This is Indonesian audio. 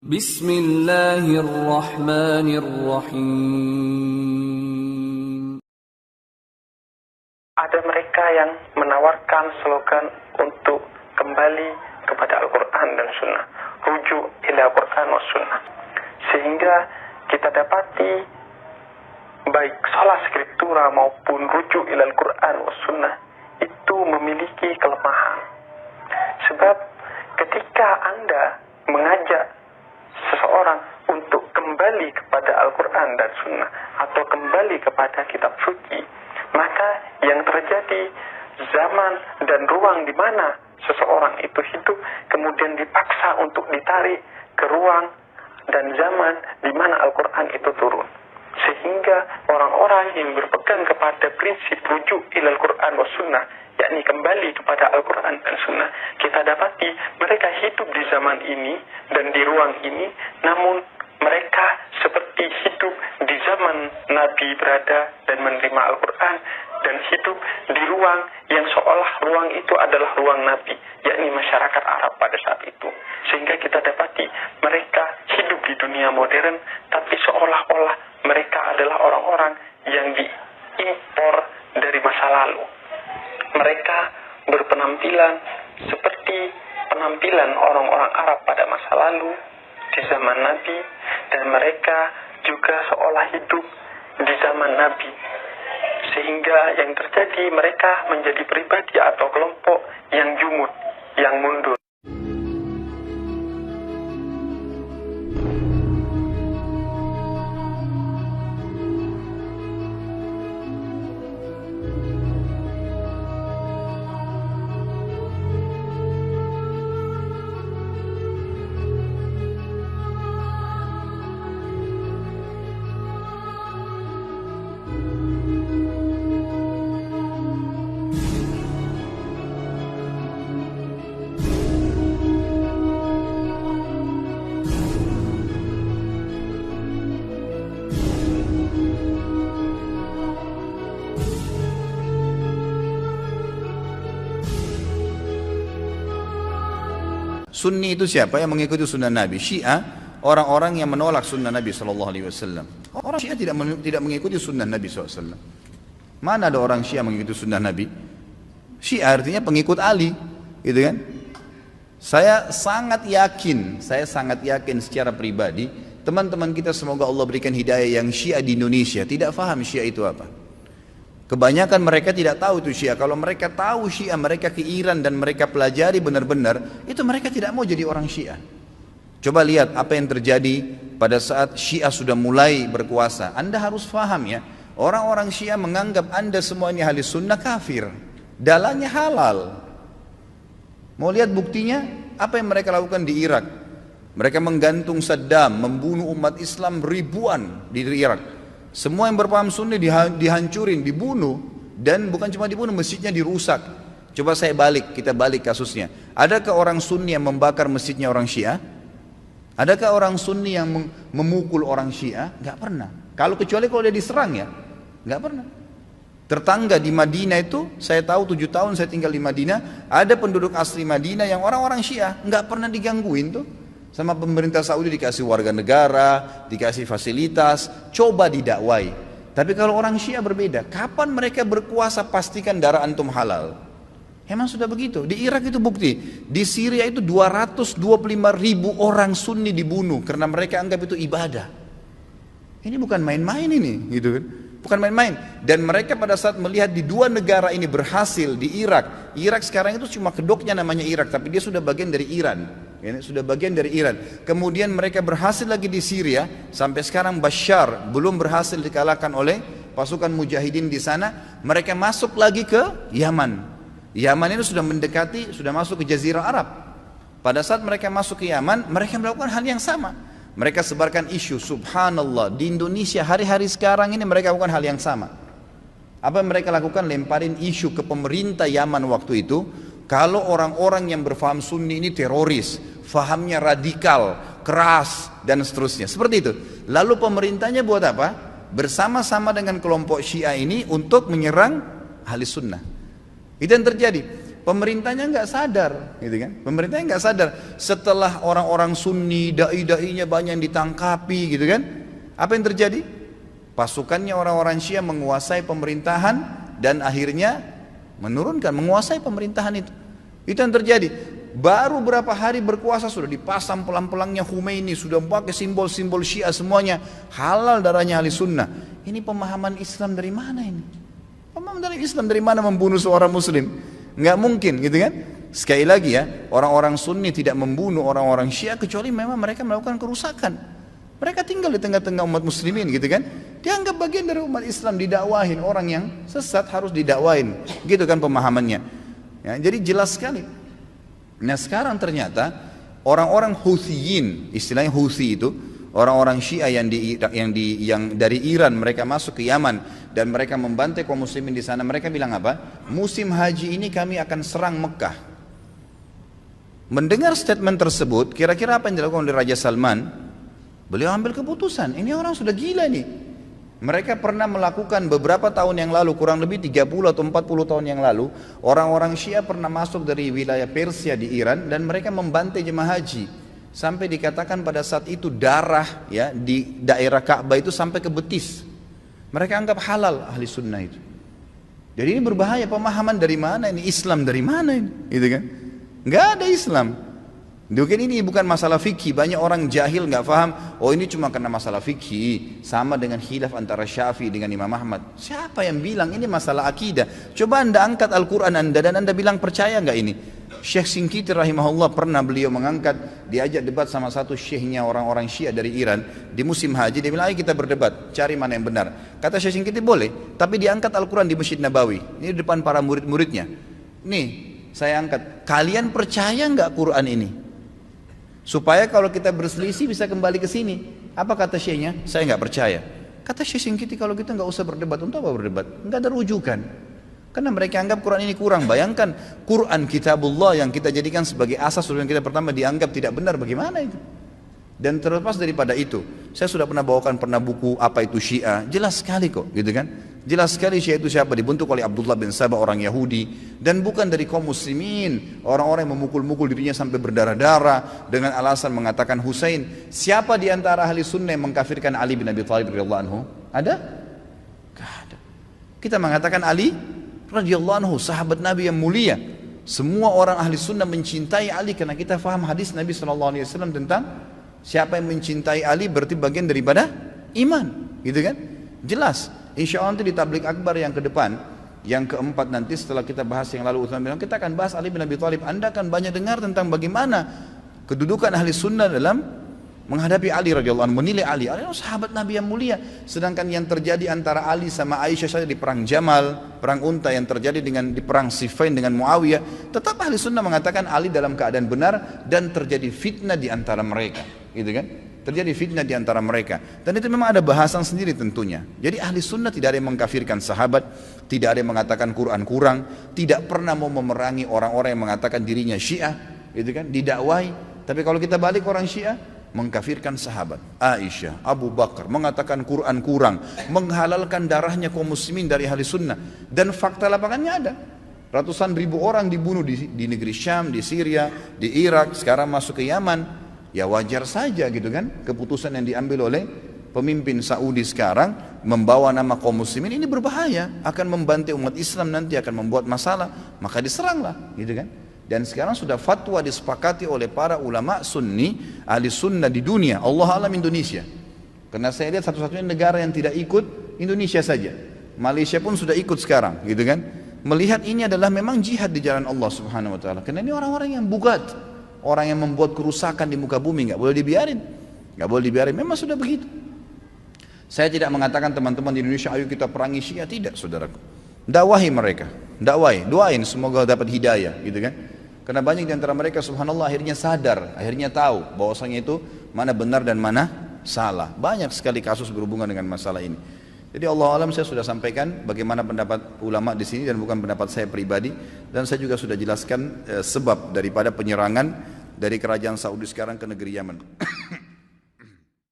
Bismillahirrahmanirrahim. Ada mereka yang menawarkan slogan untuk kembali kepada Al-Quran dan Sunnah, rujuk ila Al-Quran wa Sunnah, sehingga kita dapati baik salah skriptura maupun rujuk ila Al-Quran wa Sunnah itu memiliki kelemahan. Sebab ketika Anda mengajak seseorang untuk kembali kepada Al-Quran dan Sunnah atau kembali kepada kitab suci, maka yang terjadi zaman dan ruang di mana seseorang itu hidup kemudian dipaksa untuk ditarik ke ruang dan zaman di mana Al-Quran itu turun. Sehingga orang-orang yang berpegang kepada prinsip rujuk ilal Quran wa Sunnah, yakni kembali kepada Al-Quran dan Sunnah, kita dapati mereka hidup di zaman ini dan di ruang ini, namun mereka seperti hidup di zaman Nabi berada dan menerima Al-Quran, dan hidup di ruang yang seolah ruang itu adalah ruang Nabi, yakni masyarakat Arab pada saat itu. Sehingga kita dapati mereka hidup di dunia modern, tapi seolah-olah mereka adalah orang-orang yang diimpor dari masa lalu. Mereka berpenampilan seperti penampilan orang-orang Arab pada masa lalu di zaman Nabi, dan mereka juga seolah hidup di zaman Nabi. Sehingga yang terjadi mereka menjadi pribadi atau kelompok yang jumud, yang mundur. Sunni itu siapa? Yang mengikuti sunnah Nabi. Syiah, orang-orang yang menolak sunnah Nabi SAW. Orang Syiah tidak mengikuti sunnah Nabi SAW. Mana ada orang Syiah mengikuti sunnah Nabi? Syiah artinya pengikut Ali, gitu kan? Saya sangat yakin secara pribadi, teman-teman kita semoga Allah berikan hidayah yang Syiah di Indonesia tidak faham Syiah itu apa. Kebanyakan mereka tidak tahu itu Syiah. Kalau mereka tahu Syiah, mereka ke Iran dan mereka pelajari benar-benar, itu mereka tidak mau jadi orang Syiah. Coba lihat apa yang terjadi pada saat Syiah sudah mulai berkuasa. Anda harus faham ya, orang-orang Syiah menganggap Anda semua ini ahli sunnah kafir, dalahnya halal. Mau lihat buktinya? Apa yang mereka lakukan di Irak? Mereka menggantung Saddam, membunuh umat Islam ribuan di Irak. Semua yang berpaham sunni dihancurin, dibunuh, dan bukan cuma dibunuh, masjidnya dirusak. Coba kita balik kasusnya. Adakah orang sunni yang membakar masjidnya orang Syiah? Adakah orang sunni yang memukul orang Syiah? Gak pernah. Kecuali kalau dia diserang ya, gak pernah. Tetangga di Madinah itu, saya tahu 7 tahun saya tinggal di Madinah, ada penduduk asli Madinah yang orang-orang Syiah, gak pernah digangguin tuh. Sama pemerintah Saudi dikasih warga negara, dikasih fasilitas, coba didakwai. Tapi kalau orang Syiah berbeda, kapan mereka berkuasa pastikan darah antum halal. Emang sudah begitu. Di Irak itu bukti, di Syria itu 225.000 orang Sunni dibunuh karena mereka anggap itu ibadah. Ini bukan main-main ini, gitu kan? Bukan main-main. Dan mereka pada saat melihat di dua negara ini berhasil di Irak. Irak sekarang itu cuma kedoknya namanya Irak, tapi dia sudah bagian dari Iran. Ini sudah bagian dari Iran. Kemudian mereka berhasil lagi di Syria. Sampai sekarang Bashar belum berhasil dikalahkan oleh pasukan mujahidin di sana. Mereka masuk lagi ke Yaman. Yaman ini sudah mendekati, sudah masuk ke Jazirah Arab. Pada saat mereka masuk ke Yaman, mereka melakukan hal yang sama. Mereka sebarkan isu, subhanallah, di Indonesia hari-hari sekarang ini mereka lakukan hal yang sama. Apa yang mereka lakukan? Lemparin isu ke pemerintah Yaman waktu itu, kalau orang-orang yang berfaham sunni ini teroris, fahamnya radikal, keras, dan seterusnya. Seperti itu. Lalu pemerintahnya buat apa? Bersama-sama dengan kelompok Syiah ini untuk menyerang ahli sunnah. Itu yang terjadi. pemerintahnya nggak sadar, gitu kan? Pemerintahnya nggak sadar. Setelah orang-orang Sunni, dai-dainya banyak yang ditangkapi, gitu kan? Apa yang terjadi? Pasukannya orang-orang Syiah menguasai pemerintahan dan akhirnya menguasai pemerintahan itu. Itu yang terjadi. Baru berapa hari berkuasa sudah dipasang pelang-pelangnya Khomeini, sudah pakai simbol-simbol Syiah semuanya. Halal darahnya ahli sunnah. Ini pemahaman Islam dari mana ini? Pemahaman dari Islam dari mana membunuh seorang muslim? Nggak mungkin, gitu kan? Sekali lagi ya, orang-orang Sunni tidak membunuh orang-orang Syiah kecuali memang mereka melakukan kerusakan. Mereka tinggal di tengah-tengah umat muslimin, gitu kan? Dianggap bagian dari umat Islam, didakwahin. Orang yang sesat harus didakwahin, gitu kan pemahamannya. Ya, jadi jelas sekali. Nah sekarang ternyata orang-orang Houtsiyin, istilahnya Houthi itu, orang-orang Syiah yang dari Iran mereka masuk ke Yaman dan mereka membantai kaum muslimin di sana. Mereka bilang apa? Musim haji ini kami akan serang Mekah. Mendengar statement tersebut, kira-kira apa yang dilakukan oleh Raja Salman? Beliau ambil keputusan, ini orang sudah gila nih. Mereka pernah melakukan beberapa tahun yang lalu, kurang lebih 30 atau 40 tahun yang lalu, orang-orang Syiah pernah masuk dari wilayah Persia di Iran dan mereka membantai jemaah haji. Sampai dikatakan pada saat itu darah ya di daerah Ka'bah itu sampai ke betis. Mereka anggap halal ahli sunnah itu. Jadi ini berbahaya, pemahaman dari mana ini? Islam dari mana ini? Gitu kan? Nggak ada Islam. Mungkin ini bukan masalah fikih. Banyak orang jahil nggak paham. Oh ini cuma karena masalah fikih. Sama dengan khilaf antara Syafi'i dengan Imam Ahmad. Siapa yang bilang ini masalah akidah? Coba anda angkat Al-Quran anda dan anda bilang percaya nggak ini? Syekh Singkiti rahimahullah pernah beliau mengangkat, diajak debat sama satu syekhnya orang-orang Syiah dari Iran di musim haji. Dia bilang ayo kita berdebat, cari mana yang benar. Kata Syekh Singkiti boleh, tapi diangkat Al-Quran di Masjid Nabawi. Ini di depan para murid-muridnya. Nih saya angkat, kalian percaya nggak Quran ini? Supaya kalau kita berselisih bisa kembali ke sini. Apa kata syekhnya? Saya nggak percaya. Kata Syekh Singkiti kalau kita nggak usah berdebat. Untuk apa berdebat? Nggak ada rujukan. Karena mereka anggap Quran ini kurang. Bayangkan Quran kitabullah yang kita jadikan sebagai asas yang kita pertama dianggap tidak benar, bagaimana itu? Dan terlepas daripada itu, saya sudah pernah bawakan buku apa itu Syiah, jelas sekali kok, gitu kan? Jelas sekali Syiah itu siapa, dibentuk oleh Abdullah bin Sabah orang Yahudi dan bukan dari kaum muslimin, orang-orang yang memukul-mukul dirinya sampai berdarah-darah dengan alasan mengatakan Husain. Siapa di antara ahli sunnah yang mengkafirkan Ali bin Abi Thalib radhiyallahu anhu? Ada? Gak ada. Kita mengatakan Ali radhiyallahu anhu sahabat Nabi yang mulia. Semua orang ahli sunnah mencintai Ali karena kita faham hadis Nabi SAW tentang siapa yang mencintai Ali berarti bagian daripada iman, gitu kan? Jelas. Insya Allah nanti di tablik akbar yang ke depan, yang keempat nanti setelah kita bahas yang lalu Utsman bilang kita akan bahas Ali bin Abi Thalib. Anda akan banyak dengar tentang bagaimana kedudukan ahli sunnah dalam menghadapi Ali radhiyallahu anhu, menilai Ali sahabat Nabi yang mulia. Sedangkan yang terjadi antara Ali sama Aisyah saja di perang Jamal, perang Unta yang terjadi di perang Siffin dengan Muawiyah, tetap ahli sunnah mengatakan Ali dalam keadaan benar dan terjadi fitnah di antara mereka, gitu kan? Terjadi fitnah di antara mereka dan itu memang ada bahasan sendiri tentunya. Jadi ahli sunnah tidak ada yang mengkafirkan sahabat, tidak ada yang mengatakan Quran kurang, tidak pernah mau memerangi orang-orang yang mengatakan dirinya Syiah, gitu kan? Didakwai. Tapi kalau kita balik orang Syiah mengkafirkan sahabat Aisyah, Abu Bakar, mengatakan Quran kurang, menghalalkan darahnya kaum muslimin dari ahli sunnah. Dan fakta lapangannya ada, ratusan ribu orang dibunuh di negeri Syam, di Syria, di Irak, sekarang masuk ke Yaman. Ya wajar saja gitu kan, keputusan yang diambil oleh pemimpin Saudi sekarang membawa nama kaum muslimin ini berbahaya, akan membantai umat Islam, nanti akan membuat masalah, maka diseranglah, gitu kan. Dan sekarang sudah fatwa disepakati oleh para ulama sunni, ahli sunnah di dunia, Allah alam Indonesia. Karena saya lihat satu-satunya negara yang tidak ikut Indonesia saja. Malaysia pun sudah ikut sekarang, gitu kan. Melihat ini adalah memang jihad di jalan Allah Subhanahu wa taala. Karena ini orang-orang yang bugat, orang yang membuat kerusakan di muka bumi, nggak boleh dibiarin. Nggak boleh dibiarin, memang sudah begitu. Saya tidak mengatakan teman-teman di Indonesia ayo kita perangi Syiah, tidak saudaraku. Dakwahi mereka, dakwai, doain semoga dapat hidayah, gitu kan. Karena banyak di antara mereka subhanallah akhirnya sadar, akhirnya tahu bahwasanya itu mana benar dan mana salah. Banyak sekali kasus berhubungan dengan masalah ini. Jadi Allah alam saya sudah sampaikan bagaimana pendapat ulama di sini dan bukan pendapat saya pribadi, dan saya juga sudah jelaskan sebab daripada penyerangan dari kerajaan Saudi sekarang ke negeri Yaman.